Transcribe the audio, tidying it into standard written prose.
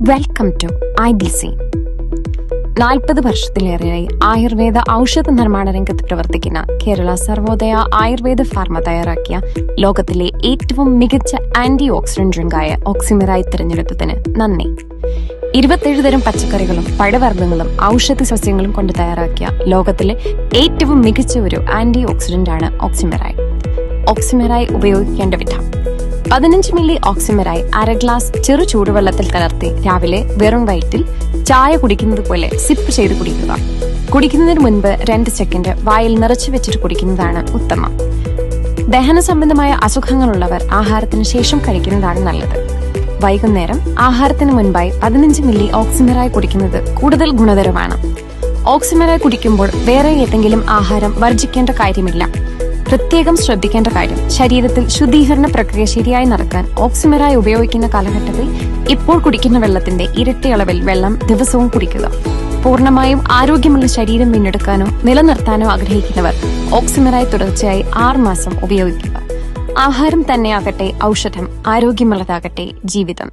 Welcome to IBC. 40 വർഷത്തിലേറെയായി ആയുർവേദ ഔഷധ നിർമ്മാണ രംഗത്ത് പ്രവർത്തിക്കുന്ന കേരള സർവോദയ ആയുർവേദ ഫാർമ തയ്യാറാക്കിയ ലോകത്തിലെ ഏറ്റവും മികച്ച ആന്റി ഓക്സിഡന്റ് ഡ്രിങ്കായ ഓക്സിമെറായി തിരഞ്ഞെടുത്തതിന് നന്ദി. 27 തരം പച്ചക്കറികളും പഴവർഗ്ഗങ്ങളും ഔഷധ സസ്യങ്ങളും കൊണ്ട് തയ്യാറാക്കിയ ലോകത്തിലെ ഏറ്റവും മികച്ച ഒരു ആന്റി ഓക്സിഡന്റ് ആണ് ഓക്സിമെറായി. ഓക്സിമെറായി ഉപയോഗിക്കേണ്ട വിധം: 15 മില്ലി ഓക്സിമെറായി 1/2 ഗ്ലാസ് ചെറു ചൂടുവെള്ളത്തിൽ കലർത്തി രാവിലെ വെറും വയറ്റിൽ ചായ കുടിക്കുന്നത് പോലെ സിപ്പ് ചെയ്ത് കുടിക്കുക. കുടിക്കുന്നതിന് മുൻപ് 2 സെക്കൻഡ് വായിൽ നിറച്ചു വെച്ചിട്ട് കുടിക്കുന്നതാണ് ഉത്തമം. ദഹന സംബന്ധമായ അസുഖങ്ങളുള്ളവർ ആഹാരത്തിന് ശേഷം കഴിക്കുന്നതാണ് നല്ലത്. വൈകുന്നേരം ആഹാരത്തിന് മുൻപായി 15 മില്ലി ഓക്സിമെറായി കുടിക്കുന്നത് കൂടുതൽ ഗുണകരമാണ്. ഓക്സിമെറായി കുടിക്കുമ്പോൾ വേറെ ഏതെങ്കിലും ആഹാരം വർജിക്കേണ്ട കാര്യമില്ല. പ്രത്യേകം ശ്രദ്ധിക്കേണ്ട കാര്യം: ശരീരത്തിൽ ശുദ്ധീകരണ പ്രക്രിയ ശരിയായി നടക്കാൻ ഓക്സിമെറായി ഉപയോഗിക്കുന്ന കാലഘട്ടത്തിൽ ഇപ്പോൾ കുടിക്കുന്ന വെള്ളത്തിന്റെ ഇരട്ടി അളവിൽ വെള്ളം ദിവസവും കുടിക്കുക. പൂർണ്ണമായും ആരോഗ്യമുള്ള ശരീരം വീണ്ടെടുക്കാനോ നിലനിർത്താനോ ആഗ്രഹിക്കുന്നവർ ഓക്സിമെറായി തുടർച്ചയായി 6 മാസം ഉപയോഗിക്കുക. ആഹാരം തന്നെയാകട്ടെ ഔഷധം, ആരോഗ്യമുള്ളതാകട്ടെ ജീവിതം.